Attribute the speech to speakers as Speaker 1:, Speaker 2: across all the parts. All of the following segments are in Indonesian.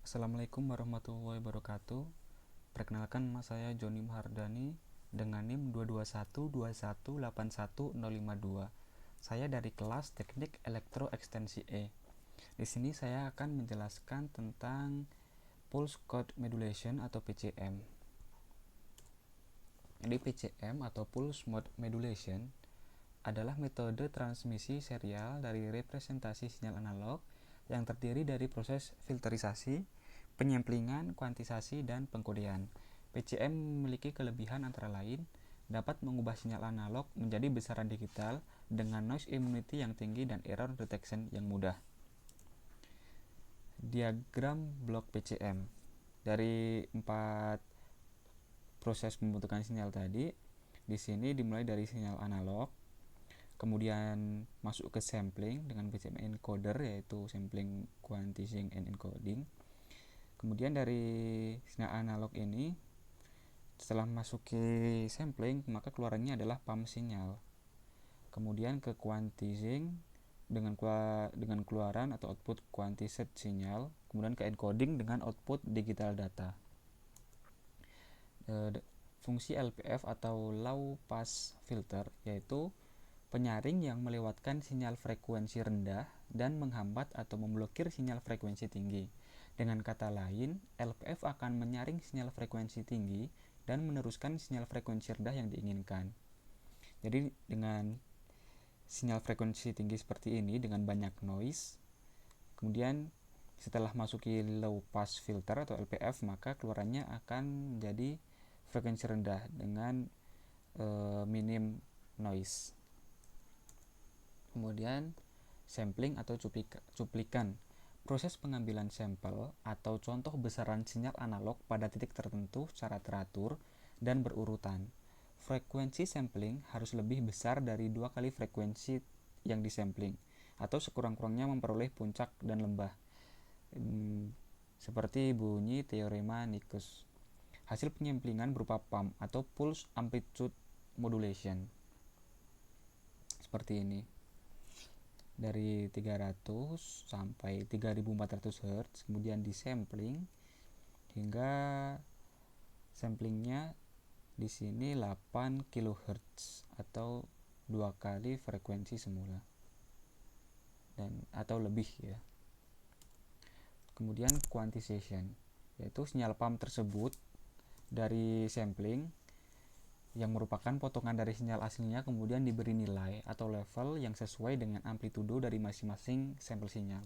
Speaker 1: Assalamualaikum warahmatullahi wabarakatuh. Perkenalkan, nama saya Joni Mahardani dengan NIM 22121811052. Saya dari kelas Teknik Elektro Ekstensi E. Di sini saya akan menjelaskan tentang Pulse Code Modulation atau PCM. Jadi PCM atau Pulse Mode Modulation adalah metode transmisi serial dari representasi sinyal analog yang terdiri dari proses filterisasi, penyemplingan, kuantisasi, dan pengkodean. PCM memiliki kelebihan antara lain dapat mengubah sinyal analog menjadi besaran digital dengan noise immunity yang tinggi dan error detection yang mudah. Diagram blok PCM. Dari 4 proses pembentukan sinyal tadi, di sini dimulai dari sinyal analog, kemudian masuk ke sampling dengan PCM encoder, yaitu sampling, quantizing, and encoding. Kemudian dari sinyal analog ini, setelah masuk ke sampling, maka keluarannya adalah pump sinyal. Kemudian ke quantizing dengan keluaran atau output quantized sinyal. Kemudian ke encoding dengan output digital data. Fungsi LPF atau low pass filter yaitu penyaring yang melewatkan sinyal frekuensi rendah dan menghambat atau memblokir sinyal frekuensi tinggi. Dengan kata lain, LPF akan menyaring sinyal frekuensi tinggi dan meneruskan sinyal frekuensi rendah yang diinginkan. Jadi dengan sinyal frekuensi tinggi seperti ini dengan banyak noise, kemudian setelah masuki low pass filter atau LPF, maka keluarannya akan menjadi frekuensi rendah dengan minim noise. Kemudian sampling atau cuplikan, proses pengambilan sampel atau contoh besaran sinyal analog pada titik tertentu secara teratur dan berurutan. Frekuensi sampling harus lebih besar dari 2 kali frekuensi yang disampling atau sekurang-kurangnya memperoleh puncak dan lembah, seperti bunyi teorema Nikus. Hasil penyamplingan berupa pump atau pulse amplitude modulation seperti ini, dari 300 sampai 3400 Hz, kemudian disampling hingga samplingnya di sini 8 kHz atau 2 kali frekuensi semula dan atau lebih ya. Kemudian quantization, yaitu sinyal pump tersebut dari sampling yang merupakan potongan dari sinyal aslinya kemudian diberi nilai atau level yang sesuai dengan amplitudo dari masing-masing sampel sinyal.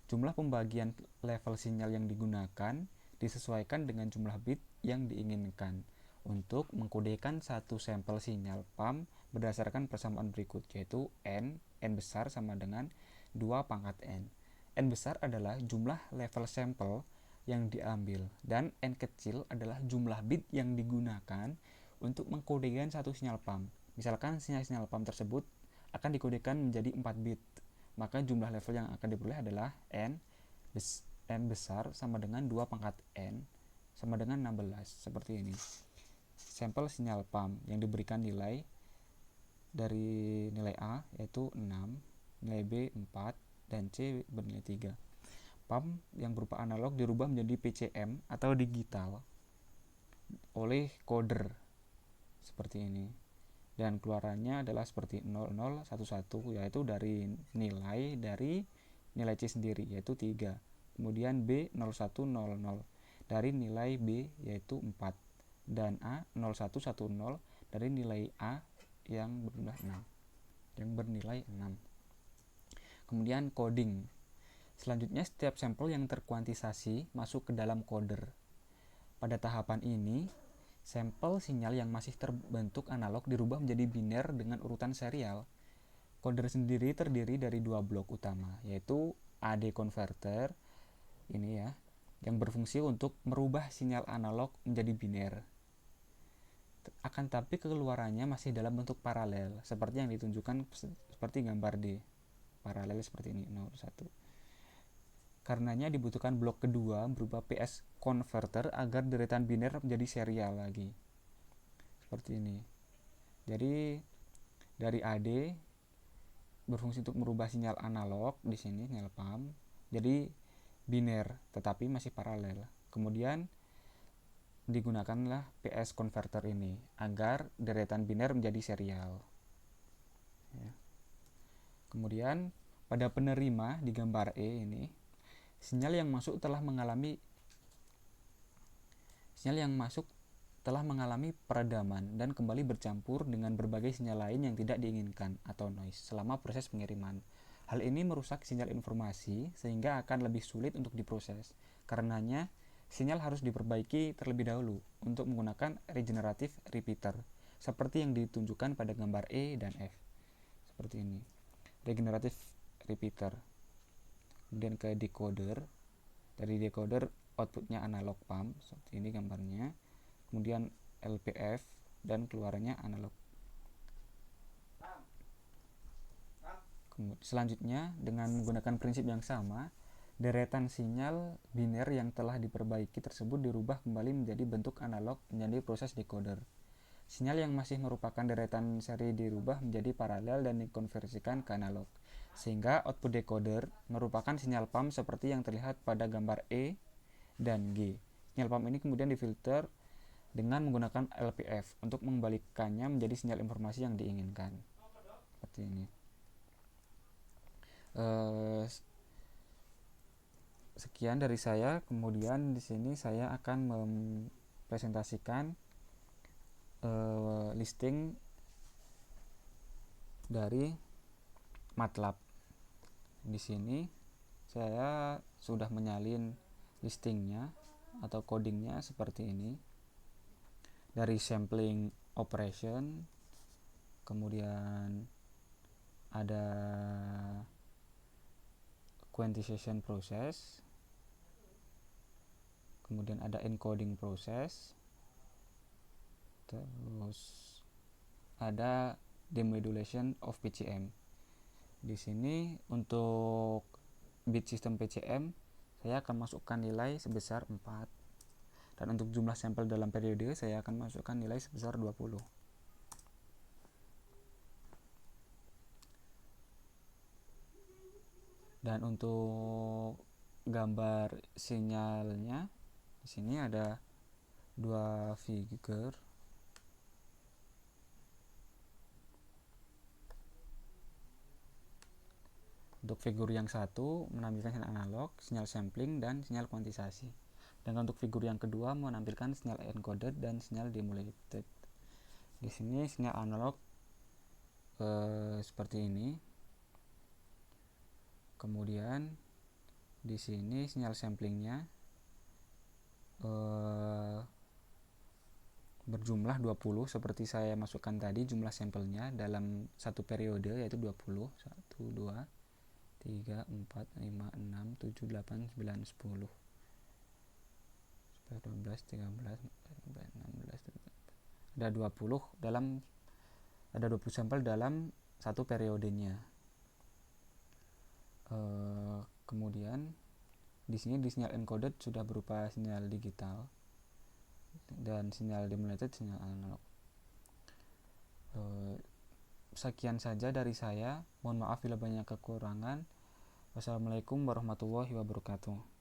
Speaker 1: Jumlah pembagian level sinyal yang digunakan disesuaikan dengan jumlah bit yang diinginkan untuk mengkodekan satu sampel sinyal pump berdasarkan persamaan berikut, yaitu n besar sama dengan 2 pangkat n. N besar adalah jumlah level sampel yang diambil dan n kecil adalah jumlah bit yang digunakan untuk mengkodekan satu sinyal pump. Misalkan sinyal pump tersebut akan dikodekan menjadi 4 bit, maka jumlah level yang akan diperoleh adalah n besar sama dengan 2 pangkat n sama dengan 16, seperti ini. Sampel sinyal pump yang diberikan nilai dari nilai A yaitu 6, nilai B 4, dan C bernilai 3. Pump yang berupa analog dirubah menjadi PCM atau digital oleh coder seperti ini, dan keluarannya adalah seperti 0011, yaitu dari nilai C sendiri yaitu 3, kemudian B 0100 dari nilai B yaitu 4, dan A 0110 dari nilai A yang bernilai 6. Kemudian coding. Selanjutnya setiap sampel yang terkuantisasi masuk ke dalam coder. Pada tahapan ini, sampel sinyal yang masih terbentuk analog dirubah menjadi biner dengan urutan serial. Coder sendiri terdiri dari 2 blok utama, yaitu AD converter ini ya, yang berfungsi untuk merubah sinyal analog menjadi biner. Akan tapi keluarannya masih dalam bentuk paralel, seperti yang ditunjukkan seperti gambar D. Paralel seperti ini, 01. Karenanya dibutuhkan blok kedua berupa PS converter agar deretan biner menjadi serial lagi. Seperti ini. Jadi dari AD berfungsi untuk merubah sinyal analog di sini, sinyal pump. Jadi biner tetapi masih paralel. Kemudian digunakanlah PS converter ini agar deretan biner menjadi serial. Ya. Kemudian pada penerima di gambar E ini, sinyal yang masuk telah mengalami peredaman dan kembali bercampur dengan berbagai sinyal lain yang tidak diinginkan atau noise selama proses pengiriman. Hal ini merusak sinyal informasi sehingga akan lebih sulit untuk diproses. Karenanya, sinyal harus diperbaiki terlebih dahulu untuk menggunakan regenerative repeater seperti yang ditunjukkan pada gambar E dan F. Seperti ini. Regenerative repeater. Kemudian ke decoder. Dari decoder outputnya analog pump, seperti ini gambarnya. Kemudian LPF dan keluarannya analog. Selanjutnya, dengan menggunakan prinsip yang sama, deretan sinyal biner yang telah diperbaiki tersebut dirubah kembali menjadi bentuk analog menjadi proses decoder. Sinyal yang masih merupakan deretan seri dirubah menjadi paralel dan dikonversikan ke analog, sehingga output decoder merupakan sinyal pump seperti yang terlihat pada gambar E dan G. Sinyal pump ini kemudian difilter dengan menggunakan LPF untuk mengembalikannya menjadi sinyal informasi yang diinginkan. Seperti ini. Sekian dari saya. Kemudian di sini saya akan mempresentasikan listing dari MATLAB. Di sini saya sudah menyalin listingnya atau codingnya seperti ini. Dari sampling operation, kemudian ada quantization process, kemudian ada encoding process, terus ada demodulation of PCM. Di sini untuk bit sistem PCM saya akan masukkan nilai sebesar 4, dan untuk jumlah sampel dalam periode saya akan masukkan nilai sebesar 20. Dan untuk gambar sinyalnya di sini ada 2 figure. Untuk figur yang satu menampilkan sinyal analog, sinyal sampling, dan sinyal kuantisasi. Dan untuk figur yang kedua menampilkan sinyal encoded dan sinyal demodulated. Di sini sinyal analog seperti ini. Kemudian di sini sinyal samplingnya berjumlah 20 seperti saya masukkan tadi jumlah sampelnya dalam satu periode yaitu 20. 1, 2, 3, 4, 5, 6, 7, 8, 9, 10, 12, 13, 14, 16, ada 20 sampel dalam satu periodenya. Kemudian di sini di sinyal encoded sudah berupa sinyal digital dan sinyal demodulated sinyal analog. Sekian saja dari saya. Mohon maaf bila banyak kekurangan. Wassalamualaikum warahmatullahi wabarakatuh.